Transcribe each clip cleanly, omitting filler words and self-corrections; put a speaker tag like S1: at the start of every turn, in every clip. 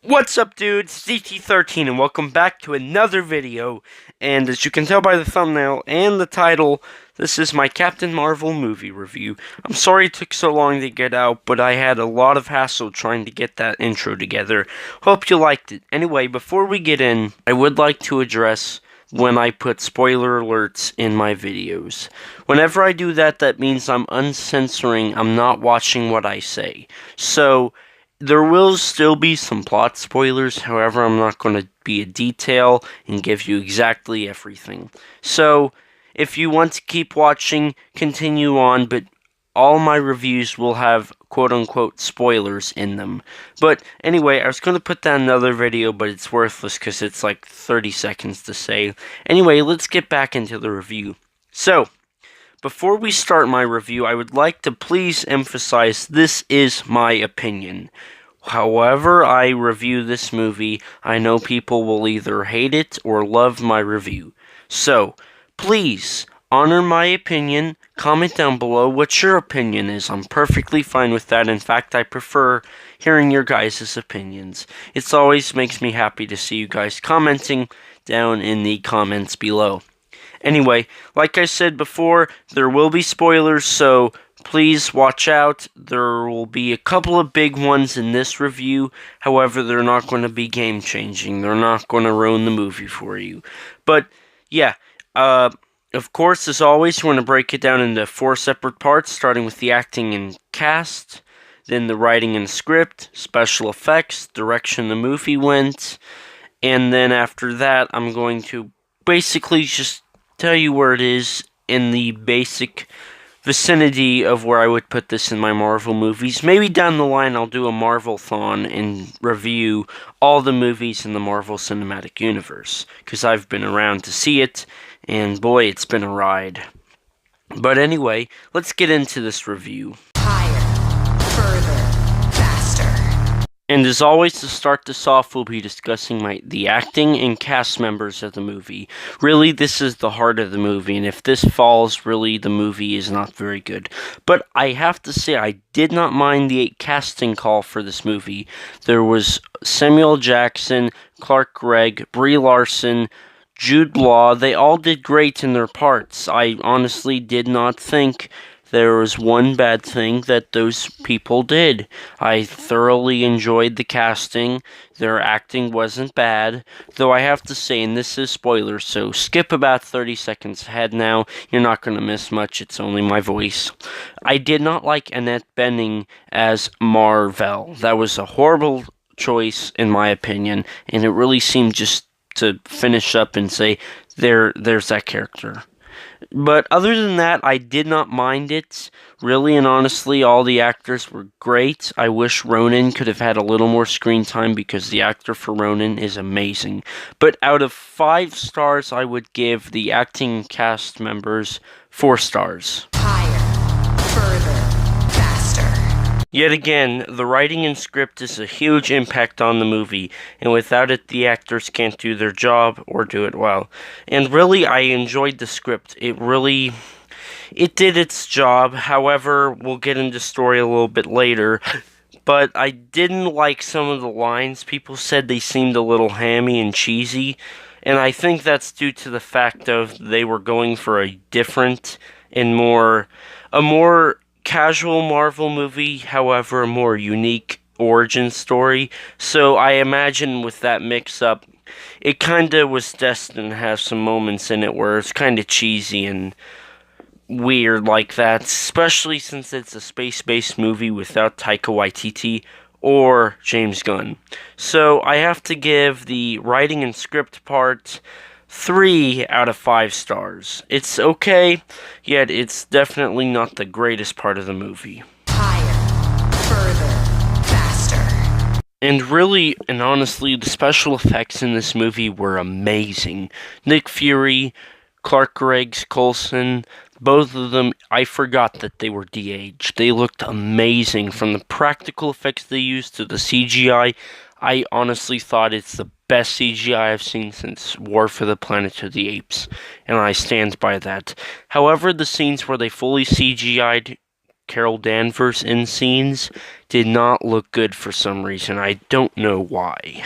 S1: What's up, dudes? It's ET13 and welcome back to another video. And as you can tell by the thumbnail and the title, this is my Captain Marvel movie review. I'm sorry it took so long to get out, but I had a lot of hassle trying to get that intro together. Hope you liked it. Anyway, before we get in, I would like to address when I put spoiler alerts in my videos. Whenever I do that, that means I'm uncensoring, I'm not watching what I say. So there will still be some plot spoilers, however, I'm not going to be a detail and give you exactly everything. So, if you want to keep watching, continue on, but all my reviews will have quote-unquote spoilers in them. But anyway, I was going to put that in another video, but it's worthless because it's like 30 seconds to say. Anyway, let's get back into the review. So, before we start my review, I would like to please emphasize this is my opinion. However I review this movie, I know people will either hate it or love my review. So, please, honor my opinion, comment down below what your opinion is. I'm perfectly fine with that. In fact, I prefer hearing your guys' opinions. It always makes me happy to see you guys commenting down in the comments below. Anyway, like I said before, there will be spoilers, so please watch out. There will be a couple of big ones in this review. However, they're not going to be game-changing. They're not going to ruin the movie for you. But, yeah, of course, as always, we're going to break it down into 4 separate parts, starting with the acting and cast, then the writing and script, special effects, direction the movie went, and then after that, I'm going to basically just tell you where it is in the basic vicinity of where I would put this in my Marvel movies. Maybe down the line I'll do a Marvel-thon and review all the movies in the Marvel Cinematic Universe, because I've been around to see it, and boy, it's been a ride. But anyway, let's get into this review.
S2: Higher, further, faster.
S1: And as always, to start this off, we'll be discussing the acting and cast members of the movie. Really, this is the heart of the movie, and if this falls, really, the movie is not very good. But I have to say, I did not mind the casting call for this movie. There was Samuel Jackson, Clark Gregg, Brie Larson, Jude Law. They all did great in their parts. I honestly did not think there was one bad thing that those people did. I thoroughly enjoyed the casting. Their acting wasn't bad. Though I have to say, and this is spoilers, so skip about 30 seconds ahead now. You're not going to miss much. It's only my voice. I did not like Annette Bening as Marvel. That was a horrible choice, in my opinion, and it really seemed just to finish up and say, there's that character. But other than that, I did not mind it. Really and honestly, all the actors were great. I wish Ronan could have had a little more screen time because the actor for Ronan is amazing. But out of 5 stars, I would give the acting cast members 4 stars.
S2: Higher, further, faster.
S1: Yet again, the writing and script is a huge impact on the movie, and without it, the actors can't do their job or do it well. And really, I enjoyed the script. It did its job. However, we'll get into story a little bit later. But I didn't like some of the lines. People said they seemed a little hammy and cheesy, and I think that's due to the fact of they were going for a different and a more casual Marvel movie, however, a more unique origin story. So I imagine with that mix-up, it kinda was destined to have some moments in it where it's kinda cheesy and weird like that, especially since it's a space-based movie without Taika Waititi or James Gunn. So I have to give the writing and script part 3 out of 5 stars. It's okay, yet it's definitely not the greatest part of the movie.
S2: Higher, further, faster.
S1: And really, and honestly, the special effects in this movie were amazing. Nick Fury, Clark Gregg, Coulson, both of them, I forgot that they were de-aged. They looked amazing. From the practical effects they used to the CGI, I honestly thought it's the best CGI I've seen since War for the Planet of the Apes, and I stand by that. However, the scenes where they fully CGI'd Carol Danvers in scenes did not look good for some reason. I don't know why.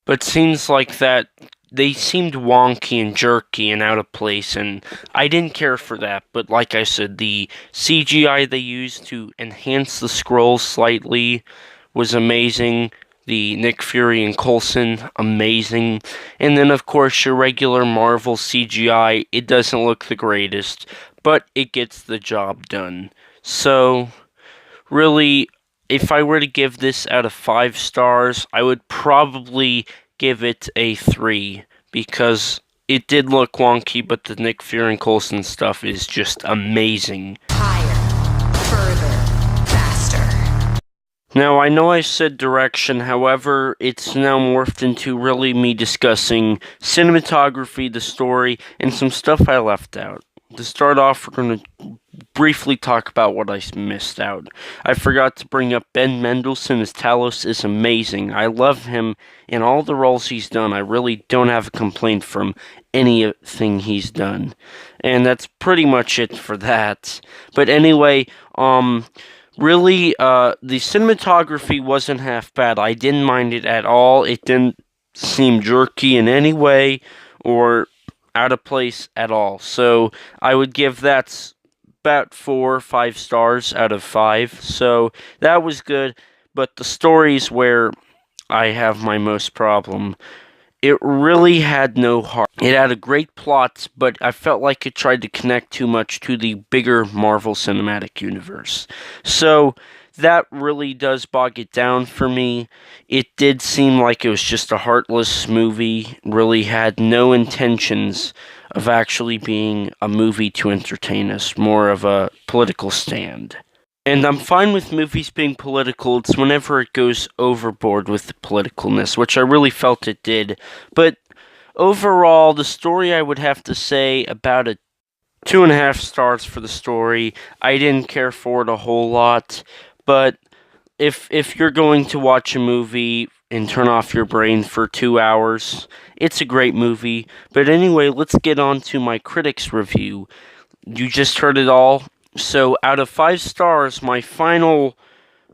S1: But scenes like that, they seemed wonky and jerky and out of place, and I didn't care for that. But like I said, the CGI they used to enhance the scrolls slightly was amazing. The Nick Fury and Coulson, amazing. And then, of course, your regular Marvel CGI, it doesn't look the greatest, but it gets the job done. So, really, if I were to give this out of 5 stars, I would probably give it a 3, because it did look wonky, but the Nick Fury and Coulson stuff is just amazing.
S2: Higher, further, faster.
S1: Now, I know I said direction, however, it's now morphed into really me discussing cinematography, the story, and some stuff I left out. To start off, we're going to briefly talk about what I missed out. I forgot to bring up Ben Mendelsohn as Talos is amazing. I love him in all the roles he's done. I really don't have a complaint from anything he's done. And that's pretty much it for that. But anyway, really, the cinematography wasn't half bad. I didn't mind it at all. It didn't seem jerky in any way or out of place at all. So I would give that about 4 or 5 stars out of 5. So that was good. But the story's where I have my most problem. It really had no heart. It had a great plot, but I felt like it tried to connect too much to the bigger Marvel Cinematic Universe. So that really does bog it down for me. It did seem like it was just a heartless movie, really had no intentions of actually being a movie to entertain us, more of a political stand. And I'm fine with movies being political, it's whenever it goes overboard with the politicalness, which I really felt it did. But overall, the story, I would have to say about a 2.5 stars for the story. I didn't care for it a whole lot, but if you're going to watch a movie and turn off your brain for 2 hours, it's a great movie. But anyway, let's get on to my critics review. You just heard it all. So out of 5 stars, my final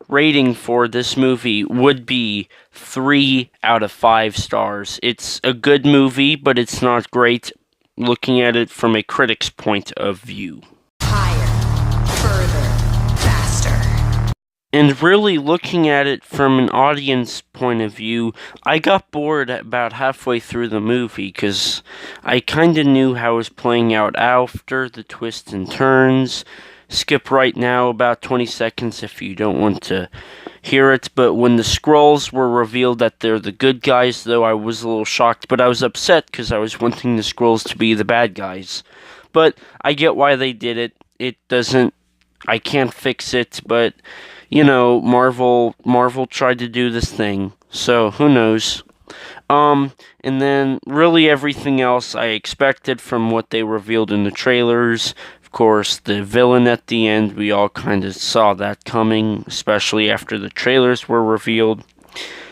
S1: rating for this movie would be 3 out of 5 stars. It's a good movie, but it's not great looking at it from a critic's point of view.
S2: Higher, further, faster.
S1: And really looking at it from an audience point of view, I got bored about halfway through the movie because I kind of knew how it was playing out after the twists and turns. Skip right now about 20 seconds if you don't want to hear it. But when the Skrulls were revealed that they're the good guys, though, I was a little shocked. But I was upset because I was wanting the Skrulls to be the bad guys. But I get why they did it. It doesn't... I can't fix it, but... You know, Marvel tried to do this thing, so who knows. And then really everything else I expected from what they revealed in the trailers. Of course, the villain at the end, we all kind of saw that coming, especially after the trailers were revealed.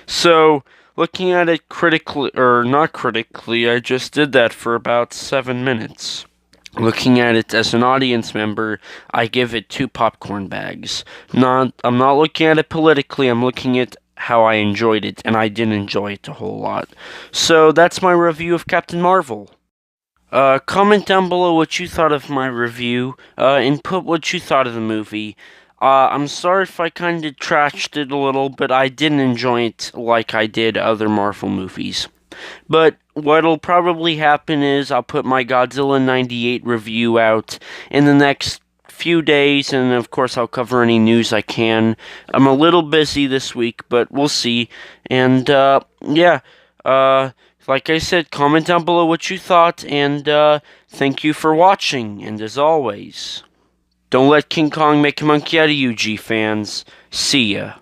S1: So, looking at it critically, or not critically, I just did that for about 7 minutes. Looking at it as an audience member, I give it 2 popcorn bags. I'm not looking at it politically, I'm looking at how I enjoyed it, and I didn't enjoy it a whole lot. So that's my review of Captain Marvel. Comment down below what you thought of my review, and put what you thought of the movie. I'm sorry if I kinda trashed it a little, but I didn't enjoy it like I did other Marvel movies. But what'll probably happen is I'll put my Godzilla 98 review out in the next few days, and of course I'll cover any news I can. I'm a little busy this week, but we'll see. And yeah, like I said, comment down below what you thought, and thank you for watching. And as always, don't let King Kong make a monkey out of you, G fans. See ya.